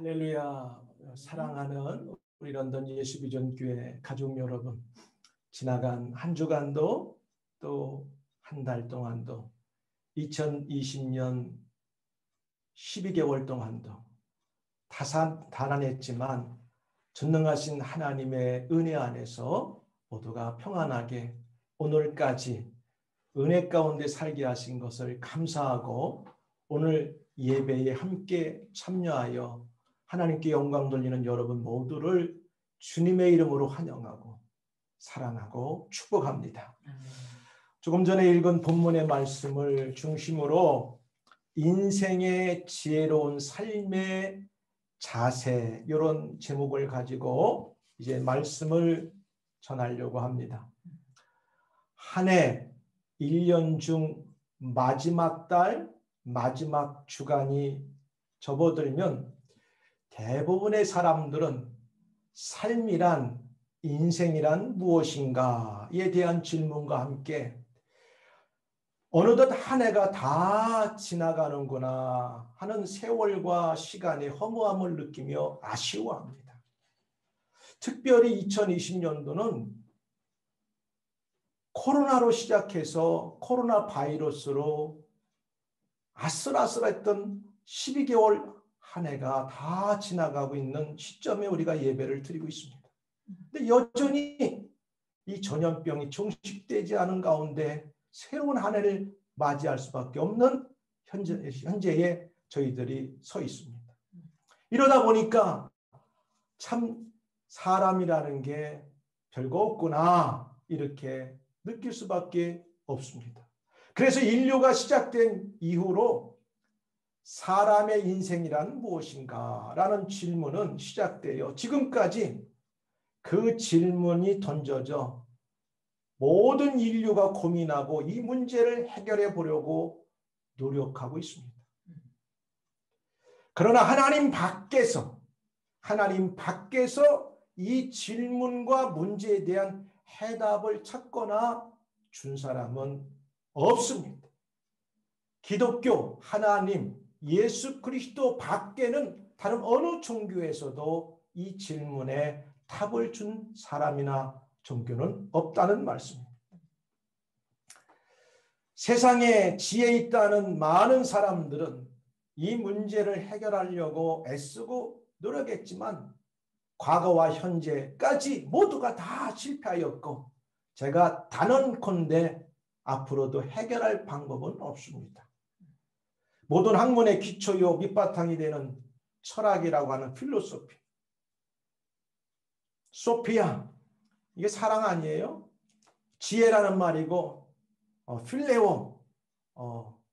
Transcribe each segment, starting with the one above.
할렐루야. 사랑하는 우리 런던 예수비전교회 가족 여러분, 지나간 한 주간도 또 한 달 동안도 2020년 12개월 동안도 다산다난했지만 전능하신 하나님의 은혜 안에서 모두가 평안하게 오늘까지 은혜 가운데 살게 하신 것을 감사하고 오늘 예배에 함께 참여하여 하나님께 영광 돌리는 여러분 모두를 주님의 이름으로 환영하고 사랑하고 축복합니다. 조금 전에 읽은 본문의 말씀을 중심으로 인생의 지혜로운 삶의 자세, 이런 제목을 가지고 이제 말씀을 전하려고 합니다. 한 해 1년 중 마지막 달, 마지막 주간이 접어들면 대부분의 사람들은 삶이란, 인생이란 무엇인가에 대한 질문과 함께 어느덧 한 해가 다 지나가는구나 하는 세월과 시간의 허무함을 느끼며 아쉬워합니다. 특별히 2020년도는 코로나로 시작해서 코로나 바이러스로 아슬아슬했던 12개월 한 해가 다 지나가고 있는 시점에 우리가 예배를 드리고 있습니다. 근데 여전히 이 전염병이 종식되지 않은 가운데 새로운 한 해를 맞이할 수밖에 없는 현재에 저희들이 서 있습니다. 이러다 보니까 참 사람이라는 게 별거 없구나 이렇게 느낄 수밖에 없습니다. 그래서 인류가 시작된 이후로 사람의 인생이란 무엇인가? 라는 질문은 시작되어 지금까지 그 질문이 던져져 모든 인류가 고민하고 이 문제를 해결해 보려고 노력하고 있습니다. 그러나 하나님 밖에서 이 질문과 문제에 대한 해답을 찾거나 준 사람은 없습니다. 기독교, 하나님, 예수 그리스도 밖에는 다른 어느 종교에서도 이 질문에 답을 준 사람이나 종교는 없다는 말씀입니다. 세상에 지혜 있다는 많은 사람들은 이 문제를 해결하려고 애쓰고 노력했지만 과거와 현재까지 모두가 다 실패하였고 제가 단언컨대 앞으로도 해결할 방법은 없습니다. 모든 학문의 기초요 밑바탕이 되는 철학이라고 하는 필로소피, 소피아, 이게 사랑 아니에요? 지혜라는 말이고 필레오,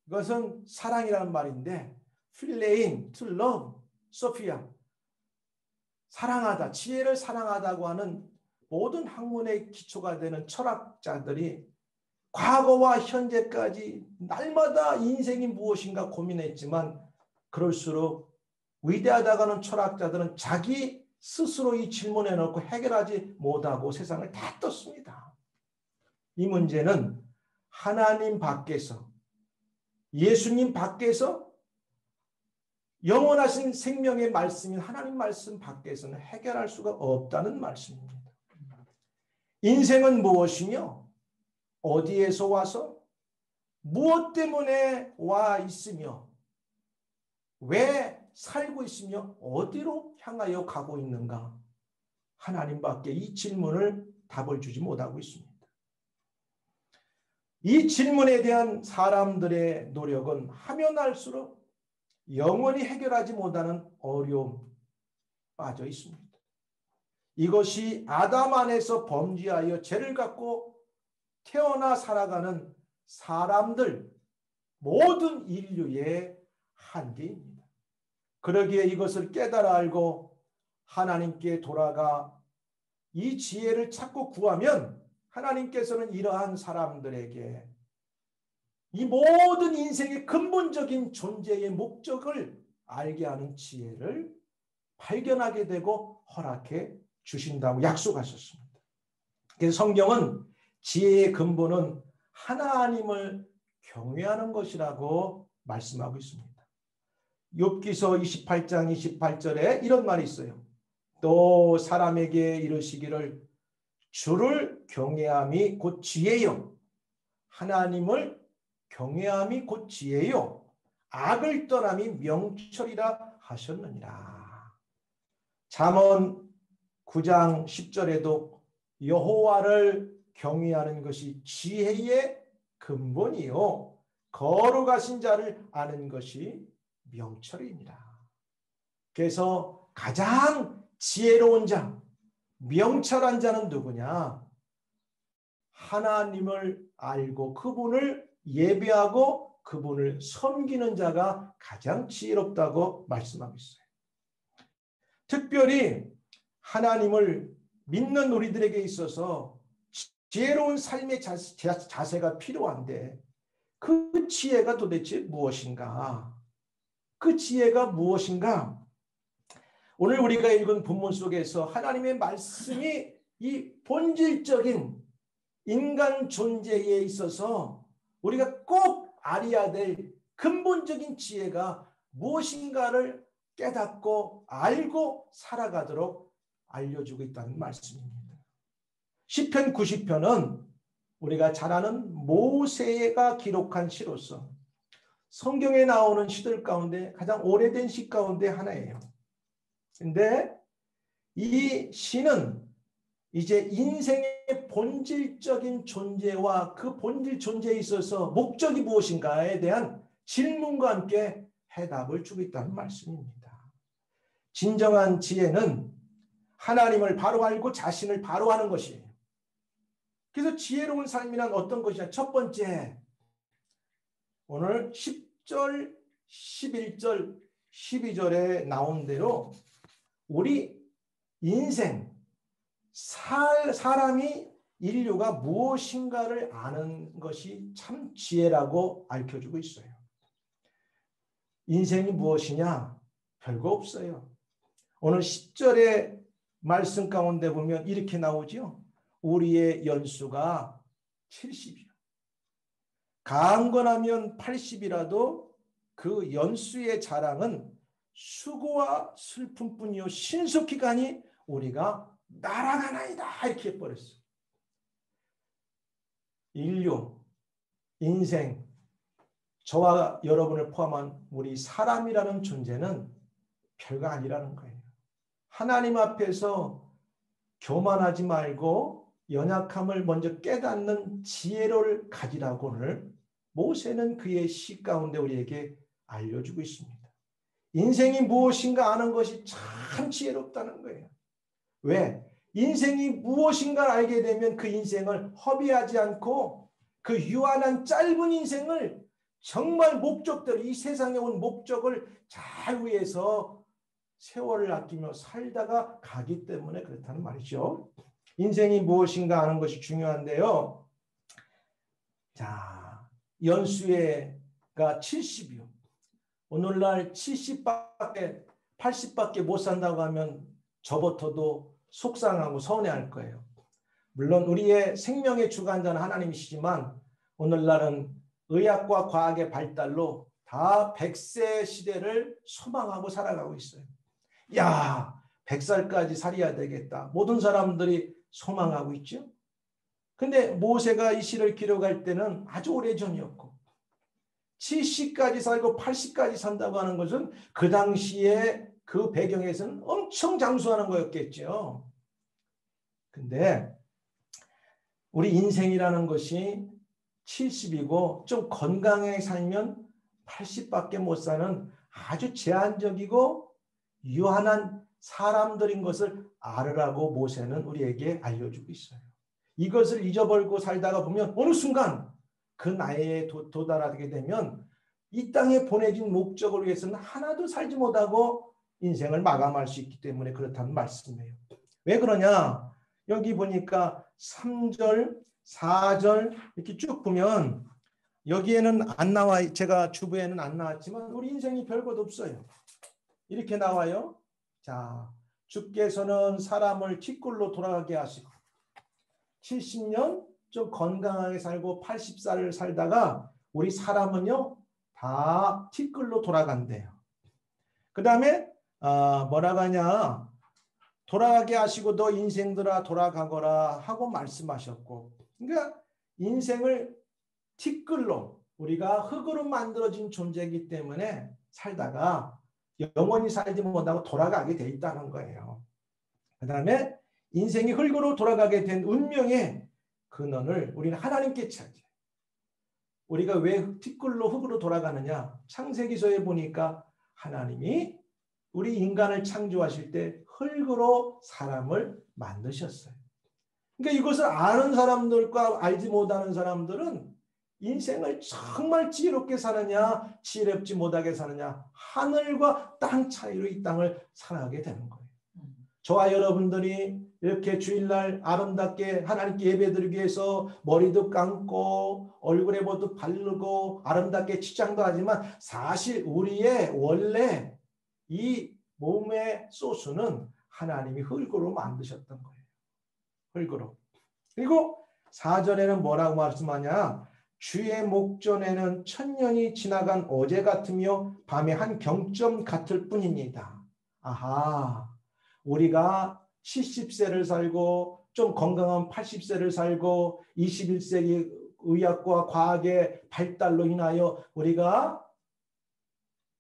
이것은 사랑이라는 말인데 필레인, to love, 소피아, 사랑하다, 지혜를 사랑하다고 하는 모든 학문의 기초가 되는 철학자들이 과거와 현재까지 날마다 인생이 무엇인가 고민했지만 그럴수록 위대하다가는 철학자들은 자기 스스로 이 질문에 놓고 해결하지 못하고 세상을 다 떴습니다. 이 문제는 하나님 밖에서, 예수님 밖에서 영원하신 생명의 말씀인 하나님 말씀 밖에서는 해결할 수가 없다는 말씀입니다. 인생은 무엇이며 어디에서 와서 무엇 때문에 와 있으며 왜 살고 있으며 어디로 향하여 가고 있는가? 하나님밖에 이 질문을 답을 주지 못하고 있습니다. 이 질문에 대한 사람들의 노력은 하면 할수록 영원히 해결하지 못하는 어려움 빠져 있습니다. 이것이 아담 안에서 범죄하여 죄를 갖고 태어나 살아가는 사람들 모든 인류의 한계입니다. 그러기에 이것을 깨달아 알고 하나님께 돌아가 이 지혜를 찾고 구하면 하나님께서는 이러한 사람들에게 이 모든 인생의 근본적인 존재의 목적을 알게 하는 지혜를 발견하게 되고 허락해 주신다고 약속하셨습니다. 그래서 성경은 지혜의 근본은 하나님을 경외하는 것이라고 말씀하고 있습니다. 욥기서 28장 28절에 이런 말이 있어요. 또 사람에게 이르시기를 주를 경외함이 곧 지혜요. 하나님을 경외함이 곧 지혜요. 악을 떠남이 명철이라 하셨느니라. 잠언 9장 10절에도 여호와를 경외하는 것이 지혜의 근본이요. 거룩하신 자를 아는 것이 명철입니다. 그래서 가장 지혜로운 자, 명철한 자는 누구냐? 하나님을 알고 그분을 예배하고 그분을 섬기는 자가 가장 지혜롭다고 말씀하고 있어요. 특별히 하나님을 믿는 우리들에게 있어서 지혜로운 삶의 자세가 필요한데 그 지혜가 도대체 무엇인가? 그 지혜가 무엇인가? 오늘 우리가 읽은 본문 속에서 하나님의 말씀이 이 본질적인 인간 존재에 있어서 우리가 꼭 알아야 될 근본적인 지혜가 무엇인가를 깨닫고 알고 살아가도록 알려주고 있다는 말씀입니다. 시편 90편은 우리가 잘 아는 모세가 기록한 시로서 성경에 나오는 시들 가운데 가장 오래된 시 가운데 하나예요. 근데 이 시는 이제 인생의 본질적인 존재와 그 본질 존재에 있어서 목적이 무엇인가에 대한 질문과 함께 해답을 주고 있다는 말씀입니다. 진정한 지혜는 하나님을 바로 알고 자신을 바로 하는 것이에요. 그래서 지혜로운 삶이란 어떤 것이냐? 첫 번째, 오늘 10절, 11절, 12절에 나온 대로 우리 인생, 사람이 인류가 무엇인가를 아는 것이 참 지혜라고 알려주고 있어요. 인생이 무엇이냐? 별거 없어요. 오늘 10절의 말씀 가운데 보면 이렇게 나오죠. 우리의 연수가 70이요. 강건하면 80이라도 그 연수의 자랑은 수고와 슬픔뿐이요 신속히 가니 우리가 날아가나이다 이렇게 해버렸어요. 인류, 인생, 저와 여러분을 포함한 우리 사람이라는 존재는 별거 아니라는 거예요. 하나님 앞에서 교만하지 말고 연약함을 먼저 깨닫는 지혜를 가지라고 오늘 모세는 그의 시 가운데 우리에게 알려주고 있습니다. 인생이 무엇인가 아는 것이 참 지혜롭다는 거예요. 왜? 인생이 무엇인가 알게 되면 그 인생을 허비하지 않고 그 유한한 짧은 인생을 정말 목적대로 이 세상에 온 목적을 잘 위해서 세월을 아끼며 살다가 가기 때문에 그렇다는 말이죠. 인생이 무엇인가 아는 것이 중요한데요. 자, 연수가 70이요. 오늘날 70밖에 80밖에 못 산다고 하면 저부터도 속상하고 서운해할 거예요. 물론 우리의 생명의 주관자는 하나님이시지만 오늘날은 의학과 과학의 발달로 다 100세 시대를 소망하고 살아가고 있어요. 야, 100살까지 살아야 되겠다. 모든 사람들이 소망하고 있죠. 근데 모세가 이 시를 기록할 때는 아주 오래전이었고 70까지 살고 80까지 산다고 하는 것은 그 당시에 그 배경에서는 엄청 장수하는 거였겠죠. 근데 우리 인생이라는 것이 70이고 좀 건강하게 살면 80밖에 못 사는 아주 제한적이고 유한한 사람들인 것을 알으라고 모세는 우리에게 알려주고 있어요. 이것을 잊어버리고 살다가 보면 어느 순간 그 나이에 도달하게 되면 이 땅에 보내진 목적을 위해서는 하나도 살지 못하고 인생을 마감할 수 있기 때문에 그렇다는 말씀이에요. 왜 그러냐? 여기 보니까 3절, 4절 이렇게 쭉 보면 여기에는 안 나와, 제가 주부에는 안 나왔지만 우리 인생이 별것 없어요. 이렇게 나와요. 자, 주께서는 사람을 티끌로 돌아가게 하시고 70년 좀 건강하게 살고 80살을 살다가 우리 사람은요 다 티끌로 돌아간대요. 그 다음에 뭐라고 하냐, 돌아가게 하시고 너 인생들아 돌아가거라 하고 말씀하셨고, 그러니까 인생을 티끌로, 우리가 흙으로 만들어진 존재이기 때문에 살다가 영원히 살지 못하고 돌아가게 돼 있다는 거예요. 그 다음에 인생이 흙으로 돌아가게 된 운명의 근원을 우리는 하나님께 찾아요. 우리가 왜 티끌로 흙으로 돌아가느냐, 창세기서에 보니까 하나님이 우리 인간을 창조하실 때 흙으로 사람을 만드셨어요. 그러니까 이것을 아는 사람들과 알지 못하는 사람들은 인생을 정말 지혜롭게 사느냐 지혜롭지 못하게 사느냐, 하늘과 땅 차이로 이 땅을 살아가게 되는 거예요. 저와 여러분들이 이렇게 주일날 아름답게 하나님께 예배드리기 위해서 머리도 감고 얼굴에 뭐도 바르고 아름답게 치장도 하지만 사실 우리의 원래 이 몸의 소스는 하나님이 흙으로 만드셨던 거예요. 흙으로. 그리고 4절에는 뭐라고 말씀하냐, 주의 목전에는 천년이 지나간 어제 같으며 밤의 한 경점 같을 뿐입니다. 아하, 우리가 70세를 살고 좀 건강한 80세를 살고 21세기 의학과 과학의 발달로 인하여 우리가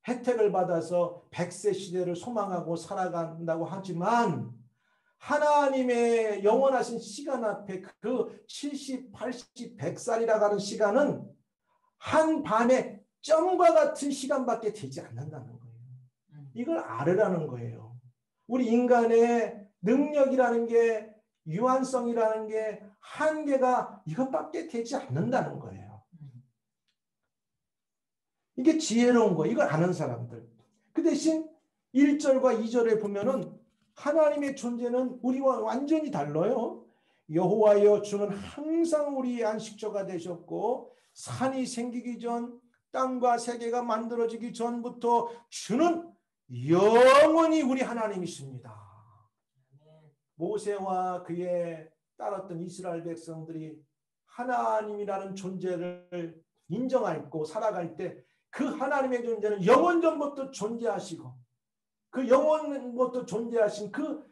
혜택을 받아서 100세 시대를 소망하고 살아간다고 하지만 하나님의 영원하신 시간 앞에 그 70, 80, 100살이라고 하는 시간은 한 밤의 점과 같은 시간밖에 되지 않는다는 거예요. 이걸 알으라는 거예요. 우리 인간의 능력이라는 게, 유한성이라는 게 한계가 이것밖에 되지 않는다는 거예요. 이게 지혜로운 거예요. 이걸 아는 사람들. 그 대신 1절과 2절에 보면은 하나님의 존재는 우리와 완전히 달라요. 여호와여, 주는 항상 우리의 안식처가 되셨고 산이 생기기 전, 땅과 세계가 만들어지기 전부터 주는 영원히 우리 하나님이십니다. 모세와 그의 따랐던 이스라엘 백성들이 하나님이라는 존재를 인정하고 살아갈 때 그 하나님의 존재는 영원 전부터 존재하시고 그 영원부터 존재하신 그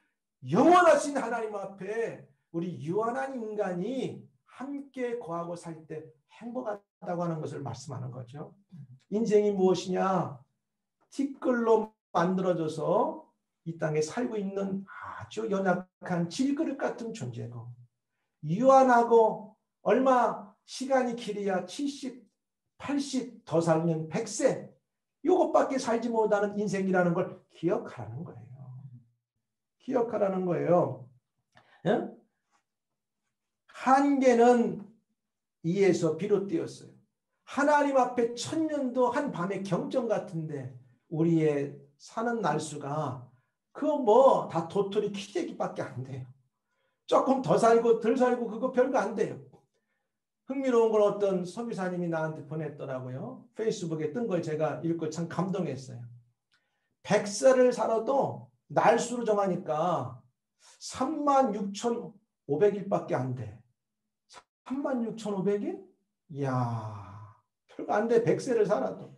영원하신 하나님 앞에 우리 유한한 인간이 함께 거하고 살 때 행복하다고 하는 것을 말씀하는 거죠. 인생이 무엇이냐? 티끌로 만들어져서 이 땅에 살고 있는 아주 연약한 질그릇 같은 존재고, 유한하고 얼마 시간이 길어야 70, 80, 더 살면 100세, 이것밖에 살지 못하는 인생이라는 걸 기억하라는 거예요. 기억하라는 거예요. 예? 한계는 이에서 비롯되었어요. 하나님 앞에 천년도 한 밤의 경전 같은데 우리의 사는 날수가 그거 뭐 다 도토리 키재기밖에 안 돼요. 조금 더 살고 덜 살고 그거 별거 안 돼요. 흥미로운 걸 어떤 선교사님이 나한테 보냈더라고요. 페이스북에 뜬 걸 제가 읽고 참 감동했어요. 100살을 살아도 날수로 정하니까 36,500일밖에 안 돼. 36,500일? 이야, 별거 안 돼. 100세를 살아도.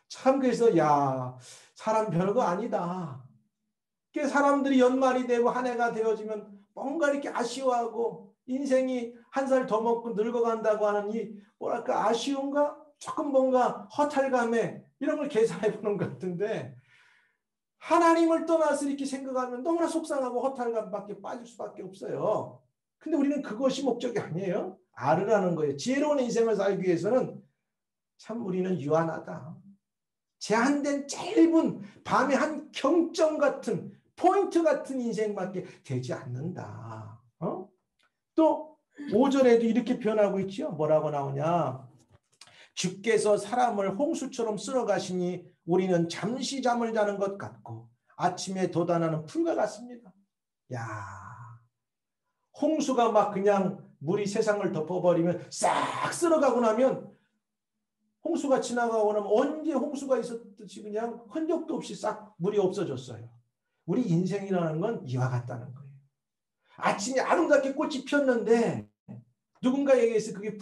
참, 그래서 야, 사람 별거 아니다. 사람들이 연말이 되고 한 해가 되어지면 뭔가 이렇게 아쉬워하고 인생이 한 살 더 먹고 늙어간다고 하는 이 뭐랄까 아쉬움과 조금 뭔가 허탈감에 이런 걸 계산해 보는 것 같은데, 하나님을 떠나서 이렇게 생각하면 너무나 속상하고 허탈감밖에 빠질 수밖에 없어요. 근데 우리는 그것이 목적이 아니에요. 알으라는 거예요. 지혜로운 인생을 살기 위해서는 참 우리는 유한하다. 제한된 짧은 밤의 한 경점 같은 포인트 같은 인생밖에 되지 않는다. 또 5절에도 이렇게 표현하고 있죠. 뭐라고 나오냐. 주께서 사람을 홍수처럼 쓸어가시니 우리는 잠시 잠을 자는 것 같고 아침에 돋아나는 풀과 같습니다. 야, 홍수가 막 그냥 물이 세상을 덮어버리면 싹 쓸어가고 나면, 홍수가 지나가고 나면 언제 홍수가 있었듯이 그냥 흔적도 없이 싹 물이 없어졌어요. 우리 인생이라는 건 이와 같다는 거예요. 아침에 아름답게 꽃이 폈는데 누군가에게 의해서 그게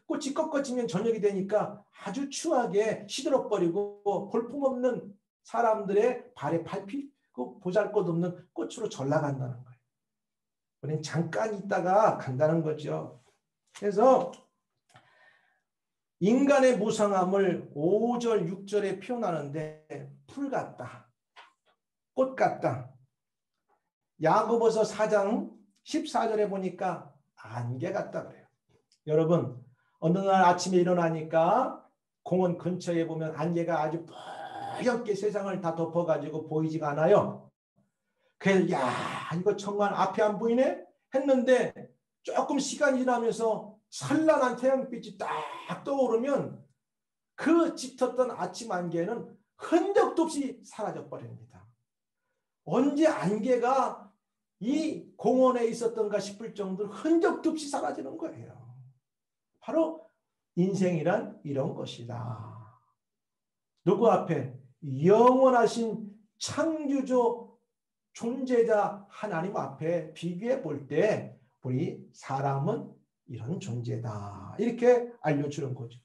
꽃이 꺾어지면 저녁이 되니까 아주 추하게 시들어버리고 볼품없는 사람들의 발에 밟히 그 보잘것없는 꽃으로 전락한다는 거예요. 우리는 잠깐 있다가 간다는 거죠. 그래서 인간의 무상함을 5절, 6절에 표현하는데 풀 같다, 꽃 같다. 야고보서 4장 14절에 보니까 안개 같다 그래요. 여러분, 어느 날 아침에 일어나니까 공원 근처에 보면 안개가 아주 뿌옇게 세상을 다 덮어가지고 보이지가 않아요. 그래서 야, 이거 정말 앞이 안 보이네 했는데 조금 시간이 지나면서 찬란한 태양빛이 딱 떠오르면 그 짙었던 아침 안개는 흔적도 없이 사라져 버립니다. 언제 안개가 이 공원에 있었던가 싶을 정도로 흔적도 없이 사라지는 거예요. 바로 인생이란 이런 것이다. 누구 앞에? 영원하신 창조주 존재자 하나님 앞에 비교해 볼 때 우리 사람은 이런 존재다. 이렇게 알려주는 거죠.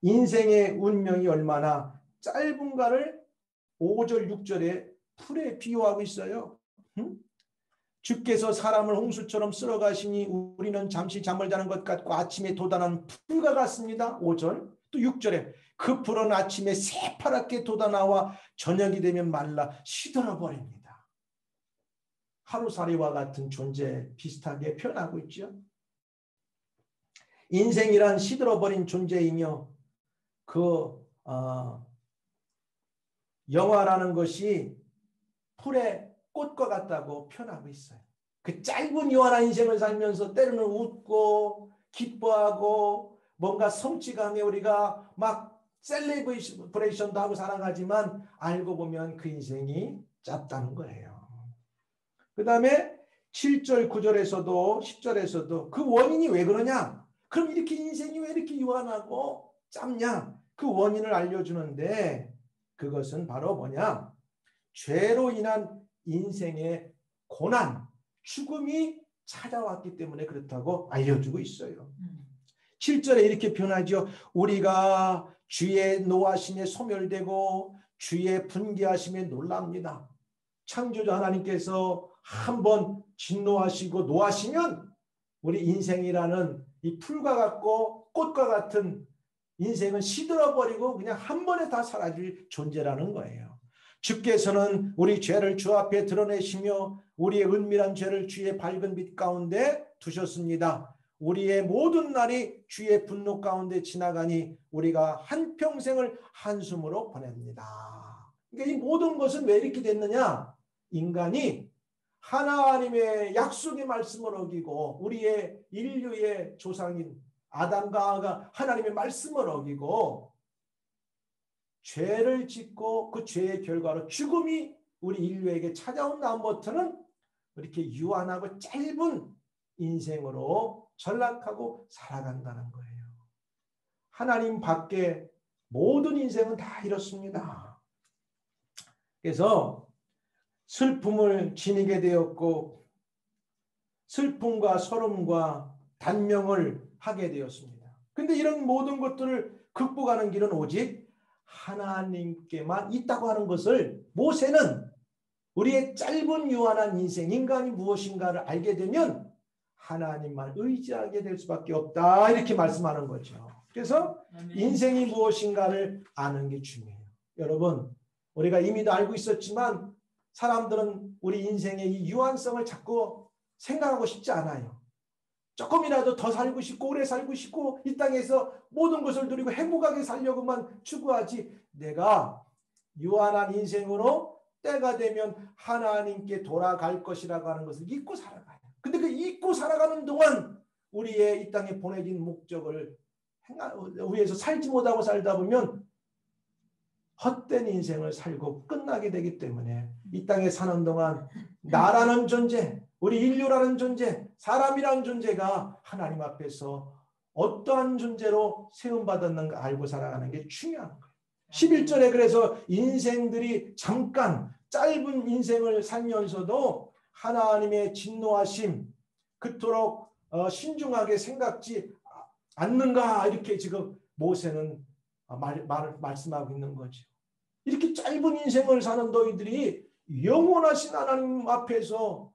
인생의 운명이 얼마나 짧은가를 5절, 6절에 풀에 비유하고 있어요. 주께서 사람을 홍수처럼 쓸어가시니 우리는 잠시 잠을 자는 것 같고 아침에 돋아난 풀과 같습니다. 5절. 또 6절에 그 풀은 아침에 새파랗게 돋아나와 저녁이 되면 말라 시들어버립니다. 하루살이와 같은 존재 비슷하게 표현하고 있죠. 인생이란 시들어버린 존재이며 그 영화라는 것이 풀의 꽃과 같다고 표현하고 있어요. 그 짧은 유한한 인생을 살면서 때로는 웃고 기뻐하고 뭔가 성취감에 우리가 막 셀레브레이션도 하고 살아가지만 알고 보면 그 인생이 짧다는 거예요. 그 다음에 7절, 9절에서도 10절에서도 그 원인이 왜 그러냐? 그럼 이렇게 인생이 왜 이렇게 유한하고 짧냐? 그 원인을 알려주는데 그것은 바로 뭐냐? 죄로 인한 인생의 고난, 죽음이 찾아왔기 때문에 그렇다고 알려주고 있어요. 7절에 이렇게 표현하죠. 우리가 주의 노하심에 소멸되고 주의 분개하심에 놀랍니다. 창조주 하나님께서 한번 진노하시고 노하시면 우리 인생이라는 이 풀과 같고 꽃과 같은 인생은 시들어버리고 그냥 한 번에 다 사라질 존재라는 거예요. 주께서는 우리 죄를 주 앞에 드러내시며 우리의 은밀한 죄를 주의 밝은 빛 가운데 두셨습니다. 우리의 모든 날이 주의 분노 가운데 지나가니 우리가 한평생을 한숨으로 보냅니다. 그러니까 이 모든 것은 왜 이렇게 됐느냐? 인간이 하나님의 약속의 말씀을 어기고 우리의 인류의 조상인 아담과 하와가 하나님의 말씀을 어기고 죄를 짓고 그 죄의 결과로 죽음이 우리 인류에게 찾아온 다음부터는 이렇게 유한하고 짧은 인생으로 전락하고 살아간다는 거예요. 하나님 밖에 모든 인생은 다 이렇습니다. 그래서 슬픔을 지니게 되었고 슬픔과 서름과 단명을 하게 되었습니다. 그런데 이런 모든 것들을 극복하는 길은 오직 하나님께만 있다고 하는 것을 모세는 우리의 짧은 유한한 인생, 인간이 무엇인가를 알게 되면 하나님만 의지하게 될 수밖에 없다. 이렇게 말씀하는 거죠. 그래서 인생이 무엇인가를 아는 게 중요해요. 여러분, 우리가 이미도 알고 있었지만 사람들은 우리 인생의 이 유한성을 자꾸 생각하고 싶지 않아요. 조금이라도 더 살고 싶고 오래 살고 싶고 이 땅에서 모든 것을 누리고 행복하게 살려고만 추구하지 내가 유한한 인생으로 때가 되면 하나님께 돌아갈 것이라고 하는 것을 잊고 살아가요. 근데 그 잊고 살아가는 동안 우리의 이 땅에 보내진 목적을 위해서 살지 못하고 살다 보면 헛된 인생을 살고 끝나게 되기 때문에 이 땅에 사는 동안 나라는 존재, 우리 인류라는 존재, 사람이라는 존재가 하나님 앞에서 어떠한 존재로 세움받았는가 알고 살아가는 게 중요한 거예요. 11절에 그래서 인생들이 잠깐 짧은 인생을 살면서도 하나님의 진노하심 그토록 신중하게 생각지 않는가 이렇게 지금 모세는 말씀하고 있는 거죠. 이렇게 짧은 인생을 사는 너희들이 영원하신 하나님 앞에서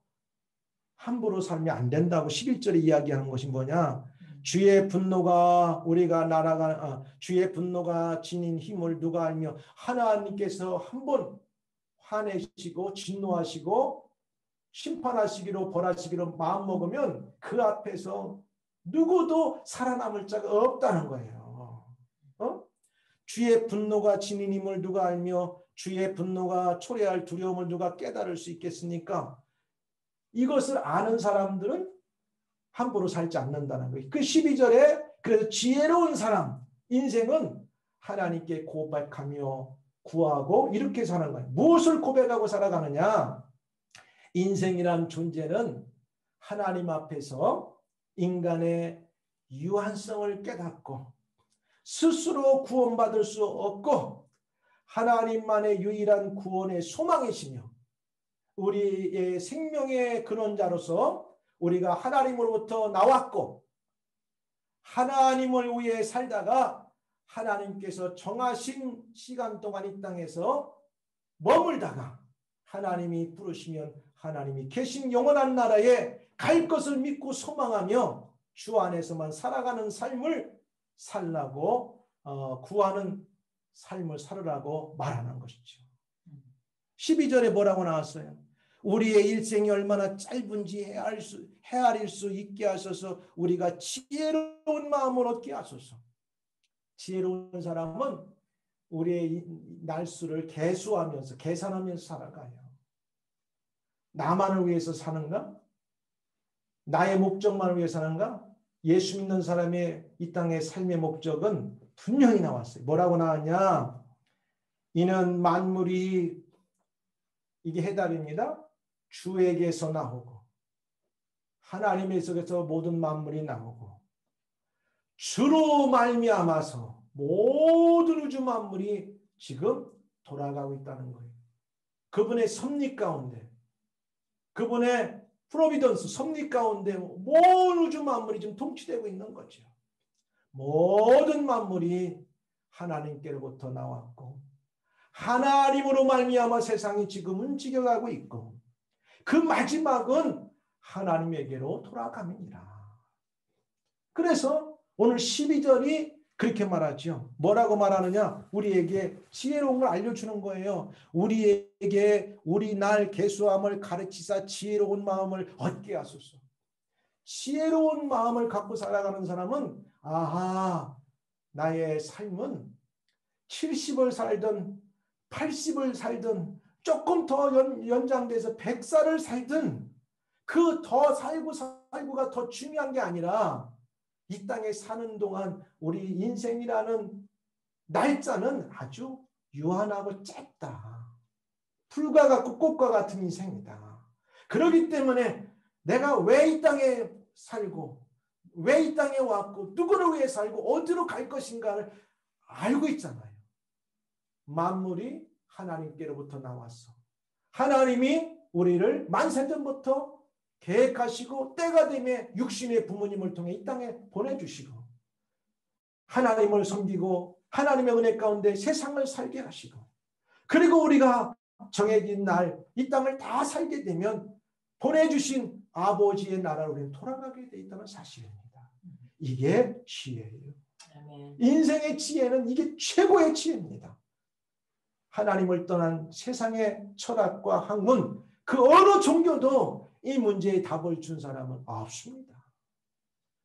함부로 살면 안 된다고 11절에 이야기하는 것이 뭐냐? 주의 분노가 주의 분노가 지닌 힘을 누가 알며 하나님께서 한번 화내시고 진노하시고 심판하시기로 벌하시기로 마음먹으면 그 앞에서 누구도 살아남을 자가 없다는 거예요. 주의 분노가 지닌 힘을 누가 알며 주의 분노가 초래할 두려움을 누가 깨달을 수 있겠습니까? 이것을 아는 사람들은 함부로 살지 않는다는 거예요. 그 12절에 그래서 지혜로운 사람 인생은 하나님께 고백하며 구하고 이렇게 사는 거예요. 무엇을 고백하고 살아가느냐? 인생이란 존재는 하나님 앞에서 인간의 유한성을 깨닫고 스스로 구원받을 수 없고 하나님만의 유일한 구원의 소망이시며 우리의 생명의 근원자로서 우리가 하나님으로부터 나왔고 하나님을 위해 살다가 하나님께서 정하신 시간 동안 이 땅에서 머물다가 하나님이 부르시면 하나님이 계신 영원한 나라에 갈 것을 믿고 소망하며 주 안에서만 살아가는 삶을 살라고 구하는 삶을 살으라고 말하는 것이죠. 12절에 뭐라고 나왔어요? 우리의 일생이 얼마나 짧은지 헤아릴 수 있게 하소서. 우리가 지혜로운 마음을 얻게 하소서. 지혜로운 사람은 우리의 날수를 계수하면서 계산하면서 살아가요. 나만을 위해서 사는가? 나의 목적만을 위해 사는가? 예수 믿는 사람의 이 땅의 삶의 목적은 분명히 나왔어요. 뭐라고 나왔냐? 이는 만물이 이게 해답입니다. 주에게서 나오고 하나님에게서 모든 만물이 나오고 주로 말미암아서 모든 우주 만물이 지금 돌아가고 있다는 거예요. 그분의 섭리 가운데 그분의 프로비던스 섭리 가운데 모든 우주 만물이 지금 통치되고 있는 거죠. 모든 만물이 하나님께로부터 나왔고 하나님으로 말미암아 세상이 지금 움직여가고 있고 그 마지막은 하나님에게로 돌아감이니라. 그래서 오늘 12절이 그렇게 말하죠. 뭐라고 말하느냐? 우리에게 지혜로운 걸 알려주는 거예요. 우리에게 우리 날 계수함을 가르치사 지혜로운 마음을 얻게 하소서. 지혜로운 마음을 갖고 살아가는 사람은 아하, 나의 삶은 70을 살든 80을 살든 조금 더 연장돼서 100살을 살든 그 더 살고가 더 중요한 게 아니라 이 땅에 사는 동안 우리 인생이라는 날짜는 아주 유한하고 짧다. 풀과 같고 꽃과 같은 인생이다. 그렇기 때문에 내가 왜 이 땅에 살고 왜 이 땅에 왔고 누구를 위해 살고 어디로 갈 것인가를 알고 있잖아요. 만물이 하나님께로부터 나왔어. 하나님이 우리를 만세전부터 계획하시고 때가 되면 육신의 부모님을 통해 이 땅에 보내주시고 하나님을 섬기고 하나님의 은혜 가운데 세상을 살게 하시고 그리고 우리가 정해진 날 이 땅을 다 살게 되면 보내주신 아버지의 나라로 우리는 돌아가게 돼 있다는 사실입니다. 이게 지혜예요. 인생의 지혜는 이게 최고의 지혜입니다. 하나님을 떠난 세상의 철학과 학문 그 어느 종교도 이 문제에 답을 준 사람은 없습니다.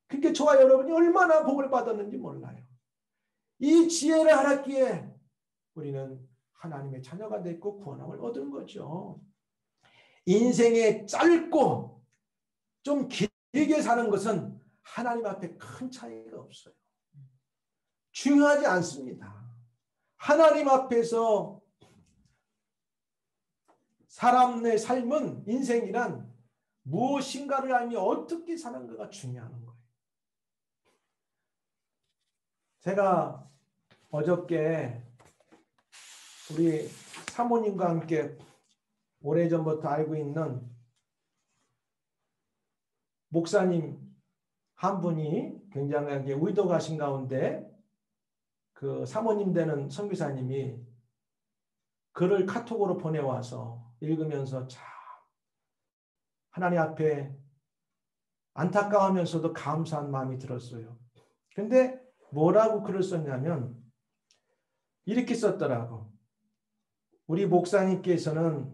그러니까 저와 여러분이 얼마나 복을 받았는지 몰라요. 이 지혜를 알았기에 우리는 하나님의 자녀가 됐고 구원함을 얻은 거죠. 인생에 짧고 좀 길게 사는 것은 하나님 앞에 큰 차이가 없어요. 중요하지 않습니다. 하나님 앞에서 사람의 삶은 인생이란 무엇인가를 알며 어떻게 사는가가 중요한 거예요. 제가 어저께 우리 사모님과 함께 오래전부터 알고 있는 목사님 한 분이 굉장하게 의도가신 가운데 그 사모님 되는 선교사님이 글을 카톡으로 보내와서 읽으면서 참 하나님 앞에 안타까우면서도 감사한 마음이 들었어요. 근데 뭐라고 글을 썼냐면 이렇게 썼더라고. 우리 목사님께서는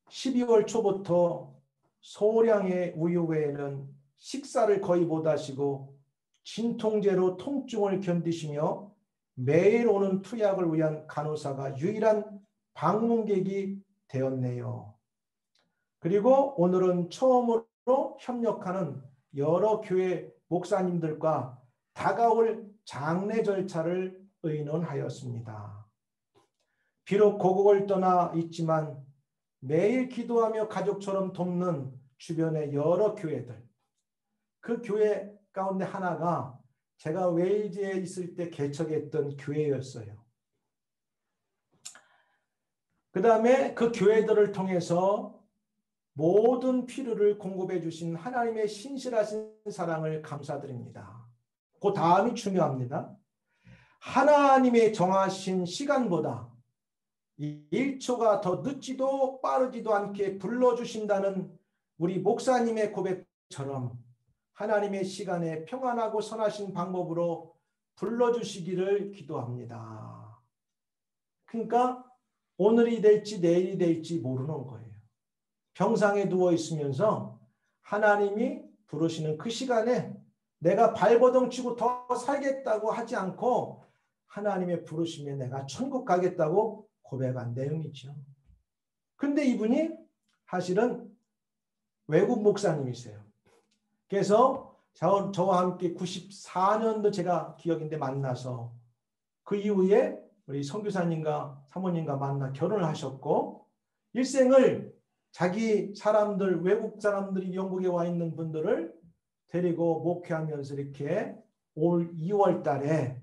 12월 초부터 소량의 우유 외에는 식사를 거의 못 하시고 진통제로 통증을 견디시며 매일 오는 투약을 위한 간호사가 유일한 방문객이 되었네요. 그리고 오늘은 처음으로 협력하는 여러 교회 목사님들과 다가올 장례 절차를 의논하였습니다. 비록 고국을 떠나 있지만 매일 기도하며 가족처럼 돕는 주변의 여러 교회들, 그 교회 가운데 하나가 제가 웨일즈에 있을 때 개척했던 교회였어요. 그 다음에 그 교회들을 통해서 모든 필요를 공급해 주신 하나님의 신실하신 사랑을 감사드립니다. 그 다음이 중요합니다. 하나님의 정하신 시간보다 1초가 더 늦지도 빠르지도 않게 불러주신다는 우리 목사님의 고백처럼 하나님의 시간에 평안하고 선하신 방법으로 불러주시기를 기도합니다. 그러니까 오늘이 될지 내일이 될지 모르는 거예요. 병상에 누워 있으면서 하나님이 부르시는 그 시간에 내가 발버둥 치고 더 살겠다고 하지 않고 하나님의 부르심에 내가 천국 가겠다고 고백한 내용이죠. 근데 이분이 사실은 외국 목사님이세요. 그래서 저와 함께 94년도 제가 기억인데 만나서 그 이후에 우리 선교사님과 사모님과 만나 결혼을 하셨고 일생을 자기 사람들, 외국 사람들이 영국에 와 있는 분들을 데리고 목회하면서 이렇게 올 2월 달에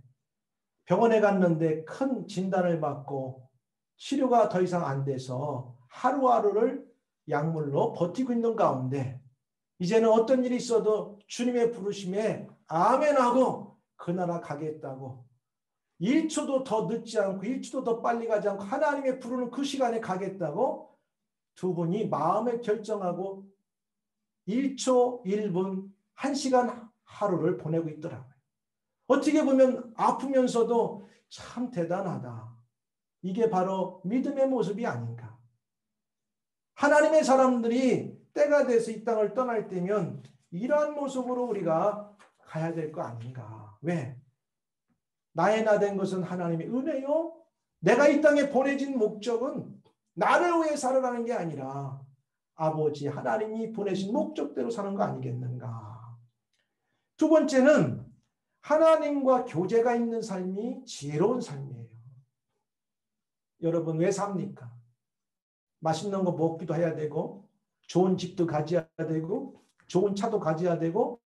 병원에 갔는데 큰 진단을 받고 치료가 더 이상 안 돼서 하루하루를 약물로 버티고 있는 가운데 이제는 어떤 일이 있어도 주님의 부르심에 아멘하고 그 나라 가겠다고 1초도 더 늦지 않고 1초도 더 빨리 가지 않고 하나님의 부르는 그 시간에 가겠다고 두 분이 마음에 결정하고 1초, 1분, 1시간 하루를 보내고 있더라고요. 어떻게 보면 아프면서도 참 대단하다. 이게 바로 믿음의 모습이 아닌가. 하나님의 사람들이 때가 돼서 이 땅을 떠날 때면 이러한 모습으로 우리가 가야 될 거 아닌가. 왜? 나의 나 된 것은 하나님의 은혜요. 내가 이 땅에 보내진 목적은 나를 위해 살아가는 게 아니라 아버지 하나님이 보내신 목적대로 사는 거 아니겠는가. 두 번째는 하나님과 교제가 있는 삶이 지혜로운 삶이에요. 여러분 왜 삽니까? 맛있는 거 먹기도 해야 되고 좋은 집도 가져야 되고 좋은 차도 가져야 되고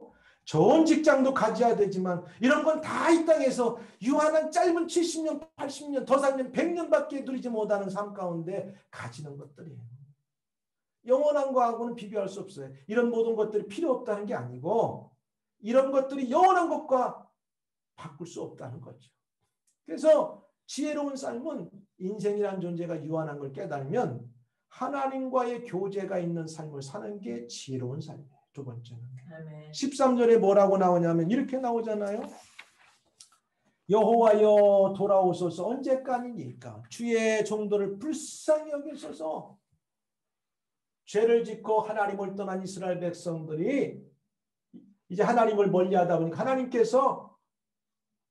좋은 직장도 가져야 되지만 이런 건 다 이 땅에서 유한한 짧은 70년, 80년, 더 살면 100년밖에 누리지 못하는 삶 가운데 가지는 것들이에요. 영원한 거하고는 비교할 수 없어요. 이런 모든 것들이 필요 없다는 게 아니고 이런 것들이 영원한 것과 바꿀 수 없다는 거죠. 그래서 지혜로운 삶은 인생이라는 존재가 유한한 걸 깨달으면 하나님과의 교제가 있는 삶을 사는 게 지혜로운 삶이에요. 두 번째는. 아멘. 13절에 뭐라고 나오냐면 이렇게 나오잖아요. 여호와여 돌아오소서 언제까지입니까? 주의 종도를 불쌍히 여기소서. 죄를 짓고 하나님을 떠난 이스라엘 백성들이 이제 하나님을 멀리하다 보니까 하나님께서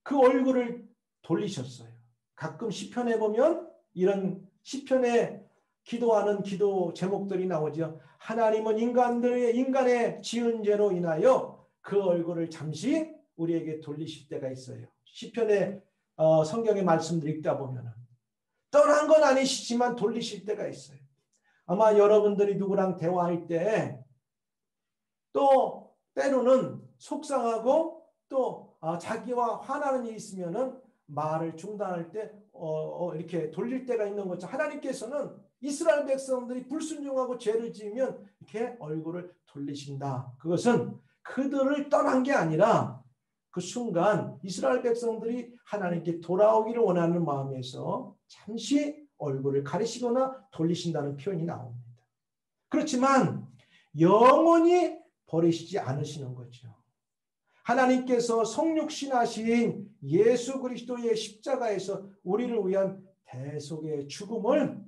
그 얼굴을 돌리셨어요. 가끔 시편에 보면 이런 시편에 기도하는 기도 제목들이 나오죠. 하나님은 인간의 지은 죄로 인하여 그 얼굴을 잠시 우리에게 돌리실 때가 있어요. 시편의 성경의 말씀들 읽다 보면은 떠난 건 아니시지만 돌리실 때가 있어요. 아마 여러분들이 누구랑 대화할 때 또 때로는 속상하고 또 자기와 화나는 일이 있으면은 말을 중단할 때 이렇게 돌릴 때가 있는 것처럼 하나님께서는 이스라엘 백성들이 불순종하고 죄를 지으면 이렇게 얼굴을 돌리신다. 그것은 그들을 떠난 게 아니라 그 순간 이스라엘 백성들이 하나님께 돌아오기를 원하는 마음에서 잠시 얼굴을 가리시거나 돌리신다는 표현이 나옵니다. 그렇지만 영원히 버리시지 않으시는 거죠. 하나님께서 성육신하신 예수 그리스도의 십자가에서 우리를 위한 대속의 죽음을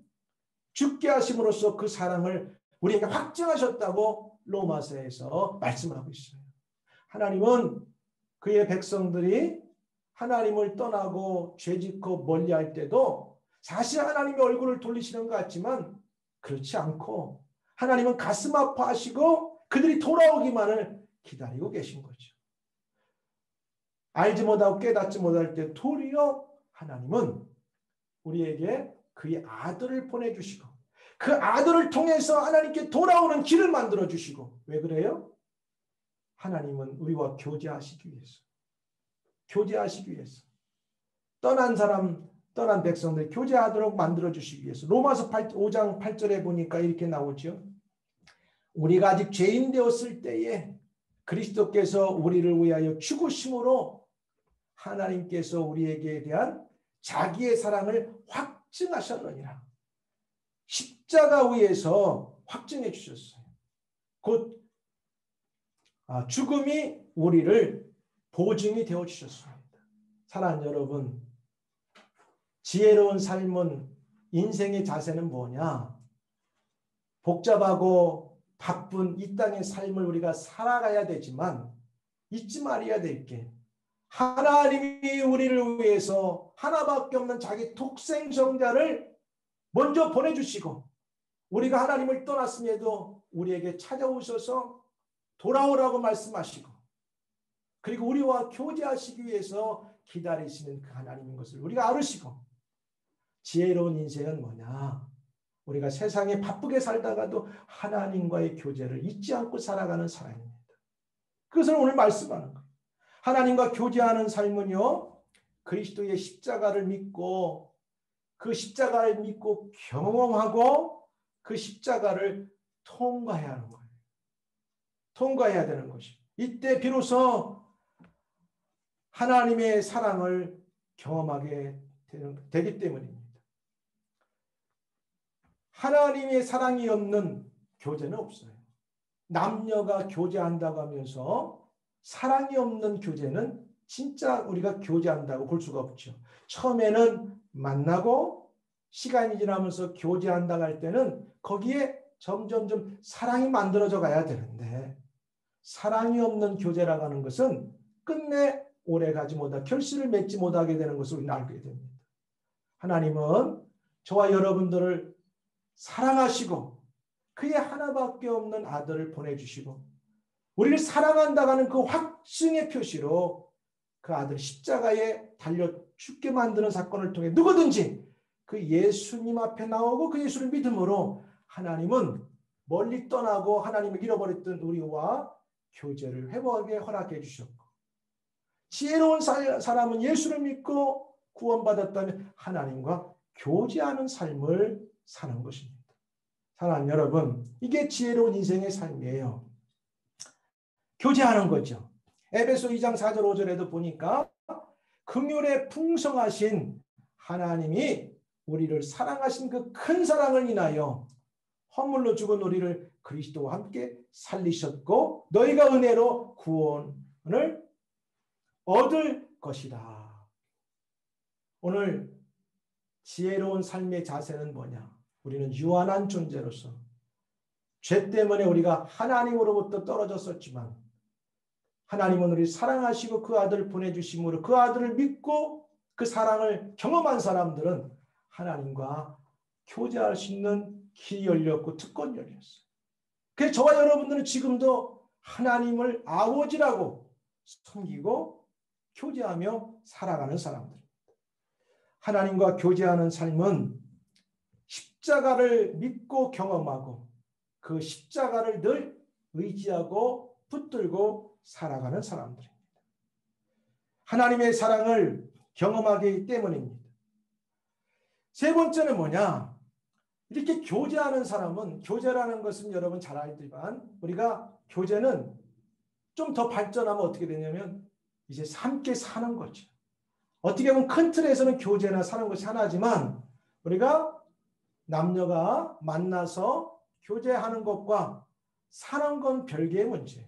죽게 하심으로써 그 사랑을 우리에게 확증하셨다고 로마서에서 말씀하고 있어요. 하나님은 그의 백성들이 하나님을 떠나고 죄짓고 멀리할 때도 사실 하나님의 얼굴을 돌리시는 것 같지만 그렇지 않고 하나님은 가슴 아파하시고 그들이 돌아오기만을 기다리고 계신 거죠. 알지 못하고 깨닫지 못할 때 도리어 하나님은 우리에게 그의 아들을 보내주시고 그 아들을 통해서 하나님께 돌아오는 길을 만들어주시고 왜 그래요? 하나님은 우리와 교제하시기 위해서 떠난 사람 떠난 백성들 교제하도록 만들어주시기 위해서 로마서 5장 8절에 보니까 이렇게 나오죠. 우리가 아직 죄인 되었을 때에 그리스도께서 우리를 위하여 죽으심으로 하나님께서 우리에게 대한 자기의 사랑을 확증하셨느니라. 십자가 위에서 확증해 주셨어요. 곧 죽음이 우리를 보증이 되어 주셨습니다. 사랑하는 여러분, 지혜로운 삶은 인생의 자세는 뭐냐? 복잡하고 바쁜 이 땅의 삶을 우리가 살아가야 되지만 잊지 말아야 될 게 하나님이 우리를 위해서 하나밖에 없는 자기 독생성자를 먼저 보내주시고 우리가 하나님을 떠났음에도 우리에게 찾아오셔서 돌아오라고 말씀하시고 그리고 우리와 교제하시기 위해서 기다리시는 그 하나님인 것을 우리가 알으시고 지혜로운 인생은 뭐냐? 우리가 세상에 바쁘게 살다가도 하나님과의 교제를 잊지 않고 살아가는 사람입니다. 그것을 오늘 말씀하는 거예요. 하나님과 교제하는 삶은요. 그리스도의 십자가를 믿고 그 십자가를 믿고 경험하고 그 십자가를 통과해야 하는 거예요. 통과해야 되는 것이. 이때 비로소 하나님의 사랑을 경험하게 되기 때문입니다. 하나님의 사랑이 없는 교제는 없어요. 남녀가 교제한다고 하면서 사랑이 없는 교제는 진짜 우리가 교제한다고 볼 수가 없죠. 처음에는 만나고 시간이 지나면서 교제한다고 할 때는 거기에 점점점 사랑이 만들어져 가야 되는데 사랑이 없는 교제라고 하는 것은 끝내 오래가지 못하고 결실을 맺지 못하게 되는 것을 우리는 알게 됩니다. 하나님은 저와 여러분들을 사랑하시고 그의 하나밖에 없는 아들을 보내주시고 우리를 사랑한다고 하는 그 확증의 표시로 그 아들 십자가에 달려 죽게 만드는 사건을 통해 누구든지 그 예수님 앞에 나오고 그 예수를 믿음으로 하나님은 멀리 떠나고 하나님을 잃어버렸던 우리와 교제를 회복하게 허락해 주셨고 지혜로운 사람은 예수를 믿고 구원받았다면 하나님과 교제하는 삶을 사는 것입니다. 사랑하는 여러분, 이게 지혜로운 인생의 삶이에요. 교제하는 거죠. 에베소 2장 4절 5절에도 보니까 긍휼에 풍성하신 하나님이 우리를 사랑하신 그 큰 사랑을 인하여 허물로 죽은 우리를 그리스도와 함께 살리셨고 너희가 은혜로 구원을 얻을 것이다. 오늘 지혜로운 삶의 자세는 뭐냐? 우리는 유한한 존재로서 죄 때문에 우리가 하나님으로부터 떨어졌었지만 하나님은 우리를 사랑하시고 그 아들을 보내주심으로 그 아들을 믿고 그 사랑을 경험한 사람들은 하나님과 교제할 수 있는 길이 열렸고 특권이 열렸어요. 그래서 저와 여러분들은 지금도 하나님을 아버지라고 섬기고 교제하며 살아가는 사람들입니다. 하나님과 교제하는 삶은 십자가를 믿고 경험하고 그 십자가를 늘 의지하고 붙들고 살아가는 사람들입니다. 하나님의 사랑을 경험하기 때문입니다. 세 번째는 뭐냐? 이렇게 교제하는 사람은 교제라는 것은 여러분 잘 알지만 우리가 교제는 좀 더 발전하면 어떻게 되냐면 이제 함께 사는 거죠. 어떻게 보면 큰 틀에서는 교제나 사는 것이 하나지만 우리가 남녀가 만나서 교제하는 것과 사는 건 별개의 문제.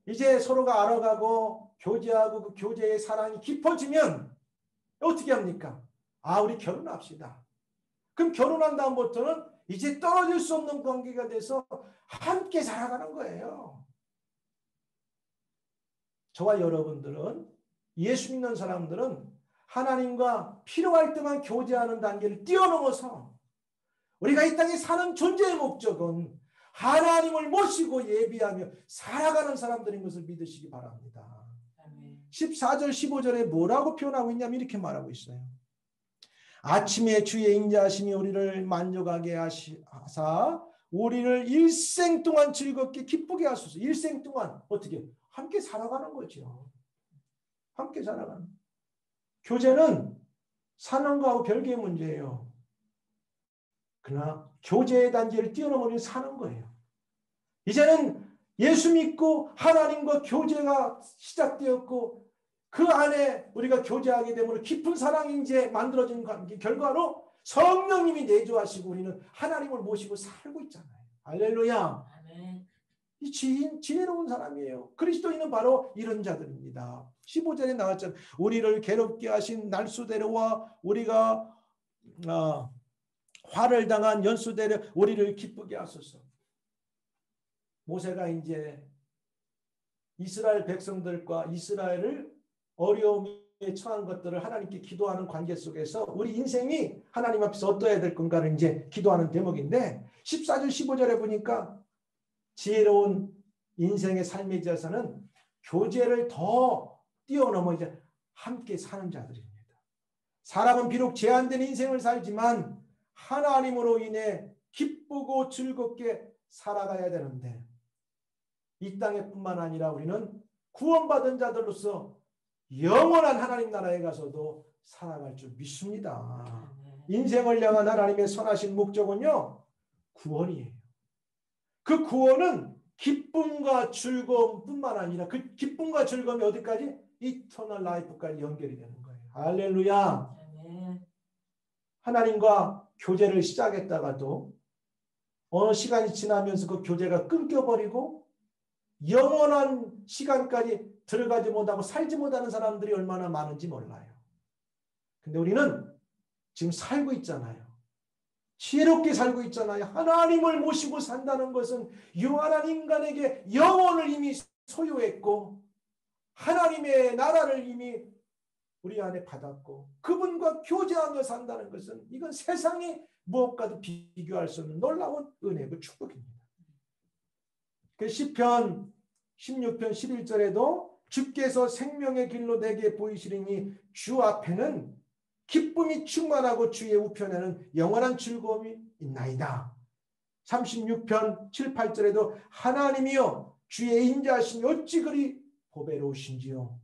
이제 서로가 알아가고 교제하고 그 교제의 사랑이 깊어지면 어떻게 합니까? 아, 우리 결혼합시다. 그럼 결혼한 다음부터는 이제 떨어질 수 없는 관계가 돼서 함께 살아가는 거예요. 저와 여러분들은, 예수 믿는 사람들은 하나님과 필요할 때만 교제하는 단계를 뛰어넘어서 우리가 이 땅에 사는 존재의 목적은 하나님을 모시고 예비하며 살아가는 사람들인 것을 믿으시기 바랍니다. 14절 15절에 뭐라고 표현하고 있냐면 이렇게 말하고 있어요. 아침에 주의 인자하심이 우리를 만족하게 하사 우리를 일생 동안 즐겁게 기쁘게 하소서. 일생 동안 어떻게? 함께 살아가는 거죠. 함께 살아가는. 교제는 사는 거하고 별개의 문제예요. 그러나 교제의 단계를 뛰어넘으면 사는 거예요. 이제는 예수 믿고 하나님과 교제가 시작되었고 그 안에 우리가 교제하게 되면 깊은 사랑이 이제 만들어진 관계 결과로 성령님이 내주하시고 우리는 하나님을 모시고 살고 있잖아요. 할렐루야. 이 지혜로운 사람이에요. 그리스도인은 바로 이런 자들입니다. 15절에 나왔잖아요. 우리를 괴롭게 하신 날수대로와 우리가 화를 당한 연수대로 우리를 기쁘게 하소서. 모세가 이제 이스라엘 백성들과 이스라엘을 어려움에 처한 것들을 하나님께 기도하는 관계 속에서 우리 인생이 하나님 앞에서 어떠해야 될 건가를 이제 기도하는 대목인데 14절 15절에 보니까 지혜로운 인생의 삶에 있어서는 교제를 더 뛰어넘어 이제 함께 사는 자들입니다. 사람은 비록 제한된 인생을 살지만 하나님으로 인해 기쁘고 즐겁게 살아가야 되는데 이 땅에 뿐만 아니라 우리는 구원받은 자들로서 영원한 하나님 나라에 가서도 살아갈 줄 믿습니다. 인생을 향한 하나님의 선하신 목적은요, 구원이에요. 그 구원은 기쁨과 즐거움뿐만 아니라 그 기쁨과 즐거움이 어디까지? 이터널 라이프까지 연결이 되는 거예요. 할렐루야. 하나님과 교제를 시작했다가도 어느 시간이 지나면서 그 교제가 끊겨버리고 영원한 시간까지 들어가지 못하고 살지 못하는 사람들이 얼마나 많은지 몰라요. 근데 우리는 지금 살고 있잖아요. 지혜롭게 살고 있잖아요. 하나님을 모시고 산다는 것은 유한한 인간에게 영혼을 이미 소유했고 하나님의 나라를 이미 우리 안에 받았고 그분과 교제하며 산다는 것은 이건 세상에 무엇과도 비교할 수 없는 놀라운 은혜고 축복입니다. 그 시편 16편 11절에도 주께서 생명의 길로 내게 보이시리니 주 앞에는 기쁨이 충만하고 주의 우편에는 영원한 즐거움이 있나이다. 36편 7, 8절에도 하나님이여 주의 인자하심이 어찌 그리 보배로우신지요.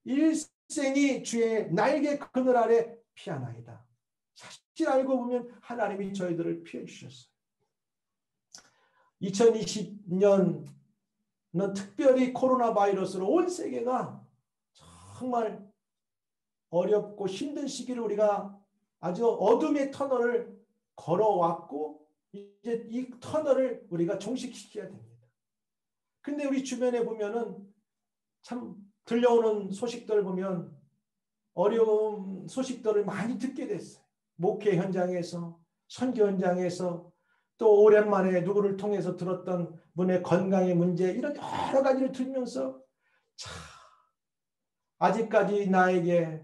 일생이 주의 날개 그늘 아래 피하나이다. 사실 알고 보면 하나님이 저희들을 피해 주셨어요. 2020년은 특별히 코로나 바이러스로 온 세계가 정말 어렵고 힘든 시기를 우리가 아주 어둠의 터널을 걸어왔고 이제 이 터널을 우리가 종식시켜야 됩니다. 근데 우리 주변에 보면은 참 들려오는 소식들 보면 어려운 소식들을 많이 듣게 됐어요. 목회 현장에서, 선교 현장에서 또 오랜만에 누구를 통해서 들었던 분의 건강의 문제 이런 여러 가지를 들으면서 참 아직까지 나에게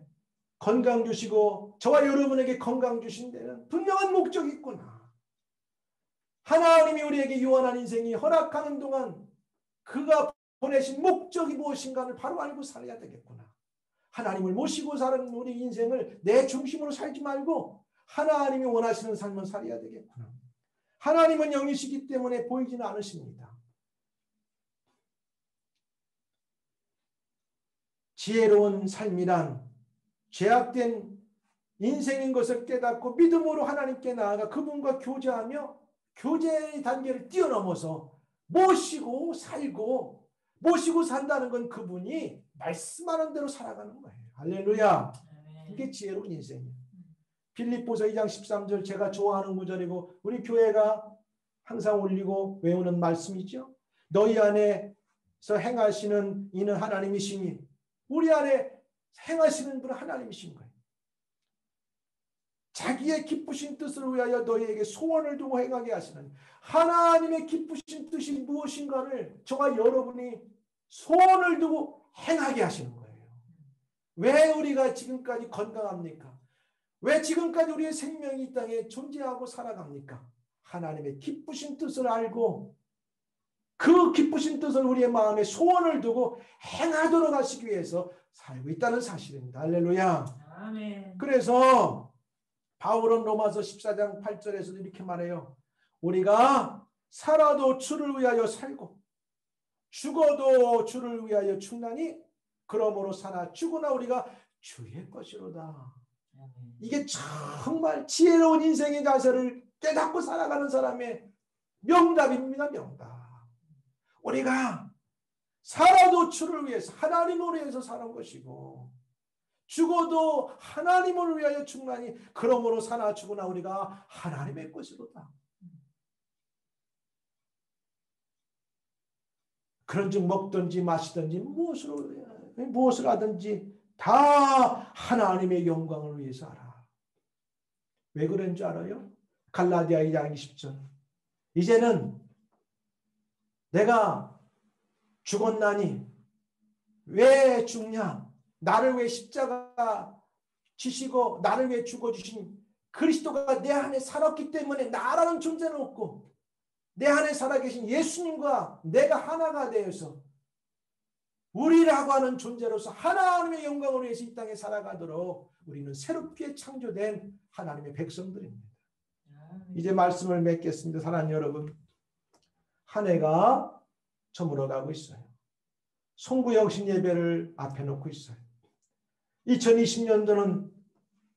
건강 주시고 저와 여러분에게 건강 주신 데는 분명한 목적이 있구나. 하나님이 우리에게 유한한 인생이 허락하는 동안 그가 보내신 목적이 무엇인가를 바로 알고 살아야 되겠구나. 하나님을 모시고 사는 우리 인생을 내 중심으로 살지 말고 하나님이 원하시는 삶을 살아야 되겠구나. 하나님은 영이시기 때문에 보이지는 않으십니다. 지혜로운 삶이란 죄악된 인생인 것을 깨닫고 믿음으로 하나님께 나아가 그분과 교제하며 교제의 단계를 뛰어넘어서 모시고 살고 모시고 산다는 건 그분이 말씀하는 대로 살아가는 거예요. 할렐루야. 이게 지혜로운 인생이에요. 빌립보서 2장 13절 제가 좋아하는 구절이고 우리 교회가 항상 올리고 외우는 말씀이죠. 너희 안에서 행하시는 이는 하나님이시니 우리 안에 행하시는 분은 하나님이신 거예요. 자기의 기쁘신 뜻을 위하여 너희에게 소원을 두고 행하게 하시는 하나님의 기쁘신 뜻이 무엇인가를 저와 여러분이 소원을 두고 행하게 하시는 거예요. 왜 우리가 지금까지 건강합니까? 왜 지금까지 우리의 생명이 이 땅에 존재하고 살아갑니까? 하나님의 기쁘신 뜻을 알고 그 기쁘신 뜻을 우리의 마음에 소원을 두고 행하도록 하시기 위해서 살고 있다는 사실입니다. 할렐루야. 아멘. 그래서 바울은 로마서 14장 8절에서도 이렇게 말해요. 우리가 살아도 주를 위하여 살고 죽어도 주를 위하여 죽나니 그러므로 사나 죽으나 우리가 주의 것이로다. 이게 정말 지혜로운 인생의 자세를 깨닫고 살아가는 사람의 명답입니다. 명답. 우리가 살아도 주를 위해서 하나님을 위해서 사는 것이고 죽어도 하나님을 위하여 죽나니 그러므로 사나 죽으나 우리가 하나님의 것이로다. 그런즉 먹든지 마시든지 무엇을 하든지 다 하나님의 영광을 위해서 하라. 왜 그런 줄 알아요? 갈라디아 2장 20절. 이제는 내가 죽었나니 왜 죽냐? 나를 위해 십자가 지시고 나를 위해 죽어주신 그리스도가 내 안에 살았기 때문에 나라는 존재는 없고 내 안에 살아계신 예수님과 내가 하나가 되어서 우리라고 하는 존재로서 하나님의 영광을 위해서 이 땅에 살아가도록 우리는 새롭게 창조된 하나님의 백성들입니다. 이제 말씀을 맺겠습니다. 사랑하는 여러분, 한 해가 저물어가고 있어요. 송구영신 예배를 앞에 놓고 있어요. 2020년도는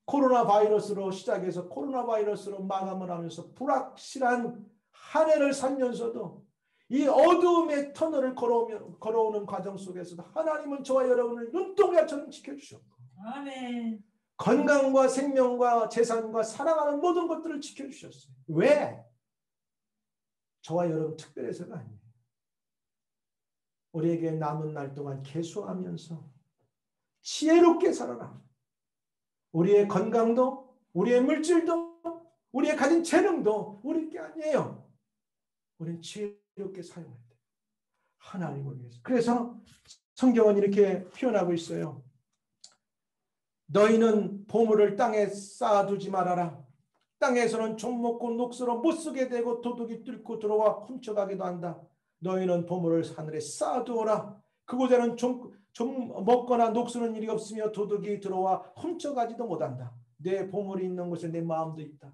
코로나 바이러스로 시작해서 코로나 바이러스로 마감을 하면서 불확실한 한 해를 살면서도 이 어두움의 터널을 걸어오는 과정 속에서도 하나님은 저와 여러분을 눈동자처럼 지켜주셨고 아멘. 건강과 생명과 재산과 사랑하는 모든 것들을 지켜주셨어요. 왜? 저와 여러분 특별해서가 아니에요. 우리에게 남은 날 동안 계수하면서 지혜롭게 살아라. 우리의 건강도 우리의 물질도 우리의 가진 재능도 우리 게 아니에요. 우리는 지혜롭게 사용해야 돼요. 하나님을 위해서. 그래서 성경은 이렇게 표현하고 있어요. 너희는 보물을 땅에 쌓아두지 말아라. 땅에서는 좀 먹고 녹슬어 못 쓰게 되고 도둑이 뚫고 들어와 훔쳐가기도 한다. 너희는 보물을 하늘에 쌓아두어라. 그곳에는 좀 먹거나 녹쓰는 일이 없으며 도둑이 들어와 훔쳐가지도 못한다. 내 보물이 있는 곳에 내 마음도 있다.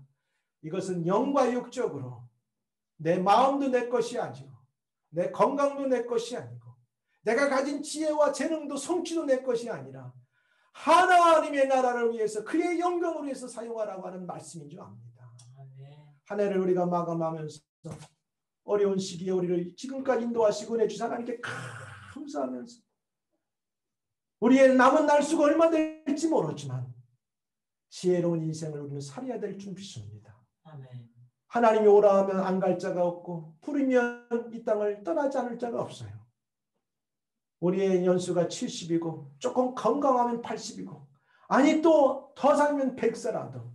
이것은 영과 육적으로 내 마음도 내 것이 아니고 내 건강도 내 것이 아니고 내가 가진 지혜와 재능도 성취도 내 것이 아니라 하나님의 나라를 위해서 그의 영광을 위해서 사용하라고 하는 말씀인 줄 압니다. 한 해를 우리가 마감하면서 어려운 시기에 우리를 지금까지 인도하시고 내주신 하나님께 감사하면서 우리의 남은 날수가 얼마 될지 모르지만 지혜로운 인생을 우리는 살아야 될 줄 믿습니다. 아멘. 하나님이 오라 하면 안 갈 자가 없고 부르면 이 땅을 떠나지 않을 자가 없어요. 우리의 연수가 70이고 조금 건강하면 80이고 아니 또 더 살면 100세라도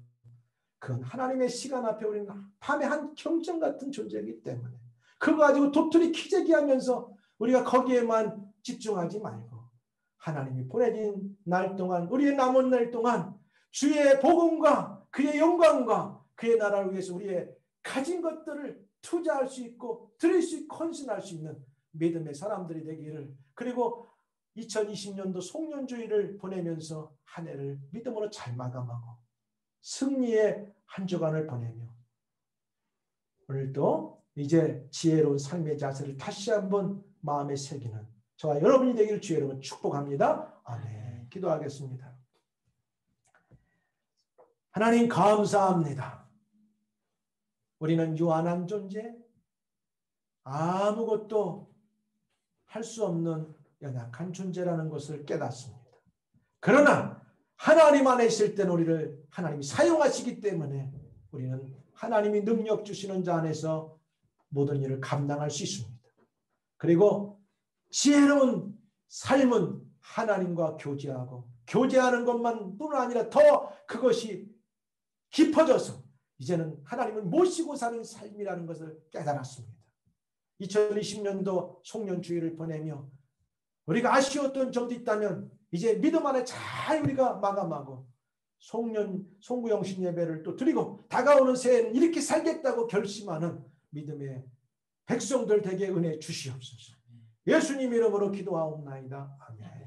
그건 하나님의 시간 앞에 우리는 밤에 한 경전 같은 존재이기 때문에 그거 가지고 도토리 키재기하면서 우리가 거기에만 집중하지 말고 하나님이 보내진 날 동안 우리의 남은 날 동안 주의 복음과 그의 영광과 그의 나라를 위해서 우리의 가진 것들을 투자할 수 있고 드릴 수 있고 헌신할 수 있는 믿음의 사람들이 되기를 그리고 2020년도 송년주의를 보내면서 한 해를 믿음으로 잘 마감하고 승리의 한 주간을 보내며 오늘도 이제 지혜로운 삶의 자세를 다시 한번 마음에 새기는 저와 여러분이 되기를 주의 이름으로 축복합니다. 아멘. 기도하겠습니다. 하나님 감사합니다. 우리는 유한한 존재, 아무것도 할 수 없는 연약한 존재라는 것을 깨닫습니다. 그러나 하나님 안에 있을 때는 우리를 하나님이 사용하시기 때문에 우리는 하나님이 능력 주시는 자 안에서 모든 일을 감당할 수 있습니다. 그리고 지혜로운 삶은 하나님과 교제하고 교제하는 것만뿐 아니라 더 그것이 깊어져서 이제는 하나님을 모시고 사는 삶이라는 것을 깨달았습니다. 2020년도 송년주의를 보내며 우리가 아쉬웠던 점도 있다면 이제 믿음 안에 잘 우리가 마감하고 송구영신 예배를 또 드리고 다가오는 새해는 이렇게 살겠다고 결심하는 믿음의 백성들 되게 은혜 주시옵소서. 예수님 이름으로 기도하옵나이다. 아멘.